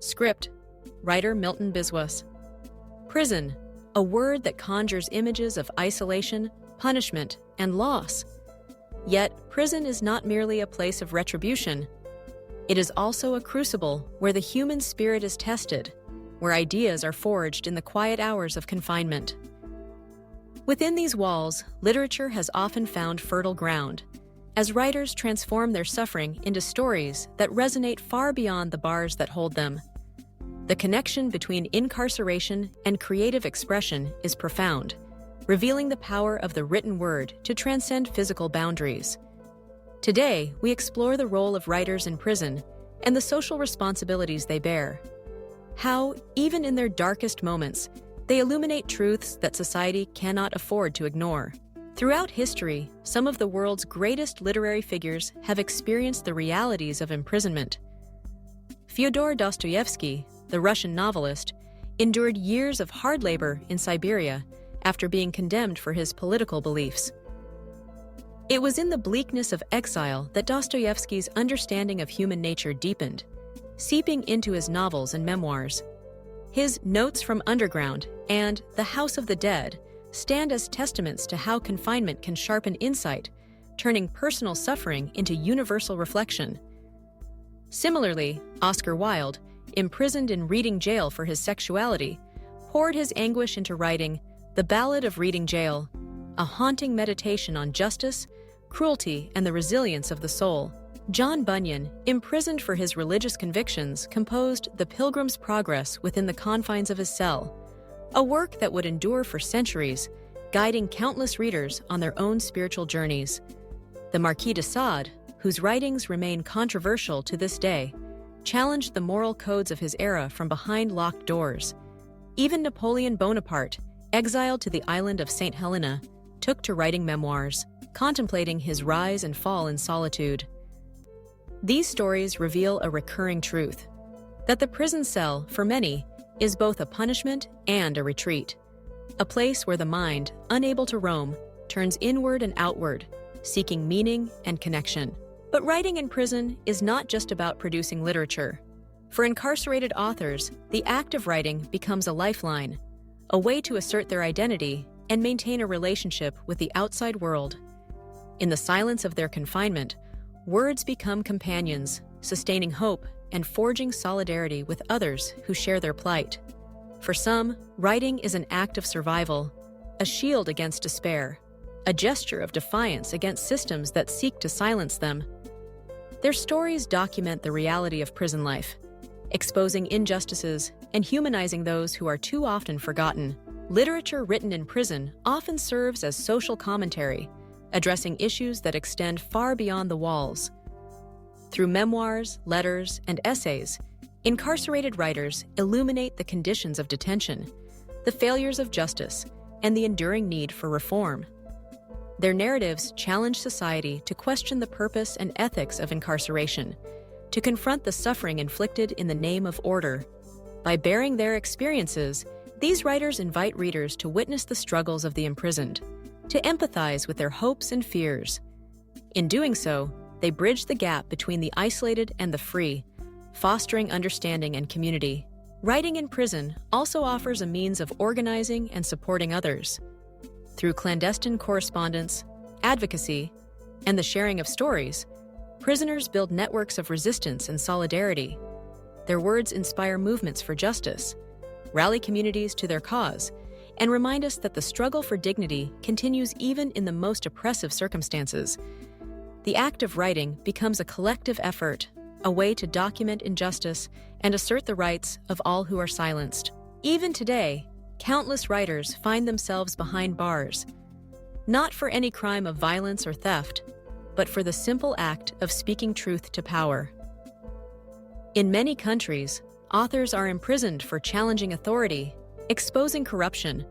Script, writer Milton Biswas. Prison, a word that conjures images of isolation, punishment, and loss. Yet, prison is not merely a place of retribution. It is also a crucible where the human spirit is tested, where ideas are forged in the quiet hours of confinement. Within these walls, literature has often found fertile ground, as writers transform their suffering into stories that resonate far beyond the bars that hold them. The connection between incarceration and creative expression is profound, revealing the power of the written word to transcend physical boundaries. Today, we explore the role of writers in prison and the social responsibilities they bear. How, even in their darkest moments, they illuminate truths that society cannot afford to ignore. Throughout history, some of the world's greatest literary figures have experienced the realities of imprisonment. Fyodor Dostoevsky, the Russian novelist, endured years of hard labor in Siberia after being condemned for his political beliefs. It was in the bleakness of exile that Dostoevsky's understanding of human nature deepened, seeping into his novels and memoirs. His Notes from Underground and The House of the Dead stand as testaments to how confinement can sharpen insight, turning personal suffering into universal reflection. Similarly, Oscar Wilde, imprisoned in Reading Jail for his sexuality, poured his anguish into writing The Ballad of Reading Jail, a haunting meditation on justice, cruelty, and the resilience of the soul. John Bunyan, imprisoned for his religious convictions, composed The Pilgrim's Progress within the confines of his cell, a work that would endure for centuries, guiding countless readers on their own spiritual journeys. The Marquis de Sade, whose writings remain controversial to this day, challenged the moral codes of his era from behind locked doors. Even Napoleon Bonaparte, exiled to the island of St. Helena, took to writing memoirs, contemplating his rise and fall in solitude. These stories reveal a recurring truth, that the prison cell, for many, is both a punishment and a retreat, a place where the mind, unable to roam, turns inward and outward, seeking meaning and connection. But writing in prison is not just about producing literature. For incarcerated authors, the act of writing becomes a lifeline, a way to assert their identity and maintain a relationship with the outside world. In the silence of their confinement, words become companions, sustaining hope and forging solidarity with others who share their plight. For some, writing is an act of survival, a shield against despair, a gesture of defiance against systems that seek to silence them. Their stories document the reality of prison life, exposing injustices and humanizing those who are too often forgotten. Literature written in prison often serves as social commentary, addressing issues that extend far beyond the walls. Through memoirs, letters, and essays, incarcerated writers illuminate the conditions of detention, the failures of justice, and the enduring need for reform. Their narratives challenge society to question the purpose and ethics of incarceration, to confront the suffering inflicted in the name of order. By bearing their experiences, these writers invite readers to witness the struggles of the imprisoned, to empathize with their hopes and fears. In doing so, they bridge the gap between the isolated and the free, fostering understanding and community. Writing in prison also offers a means of organizing and supporting others. Through clandestine correspondence, advocacy, and the sharing of stories, prisoners build networks of resistance and solidarity. Their words inspire movements for justice, rally communities to their cause, and remind us that the struggle for dignity continues even in the most oppressive circumstances. The act of writing becomes a collective effort, a way to document injustice and assert the rights of all who are silenced. Even today, countless writers find themselves behind bars, not for any crime of violence or theft, but for the simple act of speaking truth to power. In many countries, authors are imprisoned for challenging authority, exposing corruption,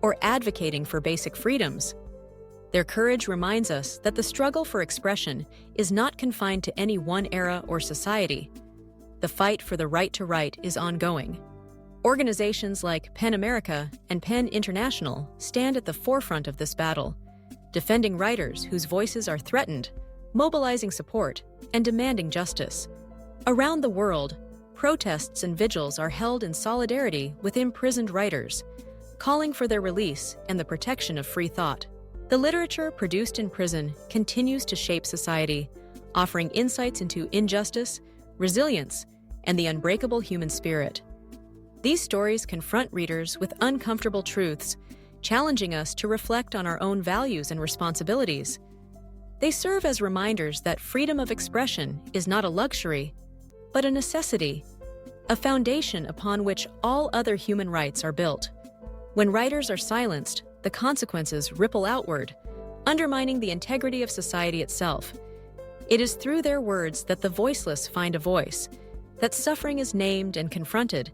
or advocating for basic freedoms. Their courage reminds us that the struggle for expression is not confined to any one era or society. The fight for the right to write is ongoing. Organizations like PEN America and PEN International stand at the forefront of this battle, defending writers whose voices are threatened, mobilizing support, and demanding justice. Around the world, protests and vigils are held in solidarity with imprisoned writers, calling for their release and the protection of free thought. The literature produced in prison continues to shape society, offering insights into injustice, resilience, and the unbreakable human spirit. These stories confront readers with uncomfortable truths, challenging us to reflect on our own values and responsibilities. They serve as reminders that freedom of expression is not a luxury, but a necessity, a foundation upon which all other human rights are built. When writers are silenced, the consequences ripple outward, undermining the integrity of society itself. It is through their words that the voiceless find a voice, that suffering is named and confronted,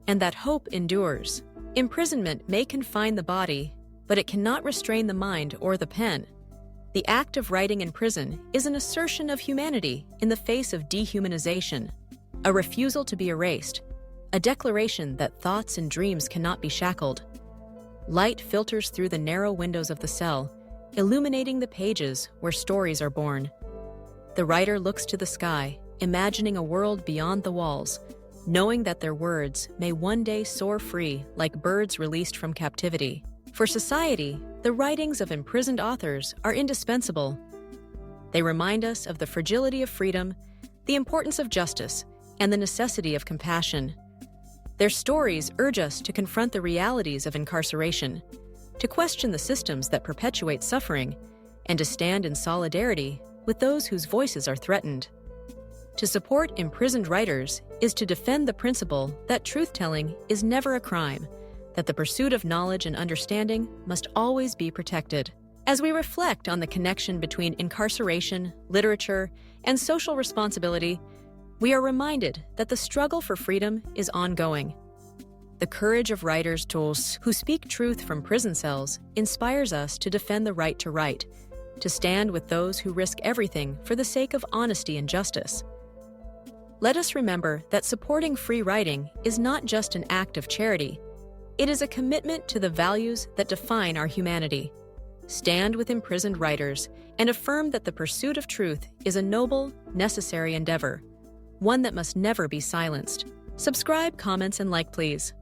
and that hope endures. Imprisonment may confine the body, but it cannot restrain the mind or the pen. The act of writing in prison is an assertion of humanity in the face of dehumanization, a refusal to be erased, a declaration that thoughts and dreams cannot be shackled. Light filters through the narrow windows of the cell, illuminating the pages where stories are born. The writer looks to the sky, imagining a world beyond the walls, knowing that their words may one day soar free like birds released from captivity. For society, the writings of imprisoned authors are indispensable. They remind us of the fragility of freedom, the importance of justice, and the necessity of compassion. Their stories urge us to confront the realities of incarceration, to question the systems that perpetuate suffering, and to stand in solidarity with those whose voices are threatened. To support imprisoned writers is to defend the principle that truth-telling is never a crime, that the pursuit of knowledge and understanding must always be protected. As we reflect on the connection between incarceration, literature, and social responsibility, we are reminded that the struggle for freedom is ongoing. The courage of writers who speak truth from prison cells inspires us to defend the right to write, to stand with those who risk everything for the sake of honesty and justice. Let us remember that supporting free writing is not just an act of charity. It is a commitment to the values that define our humanity. Stand with imprisoned writers and affirm that the pursuit of truth is a noble, necessary endeavor, one that must never be silenced. Subscribe, comments, and like, please.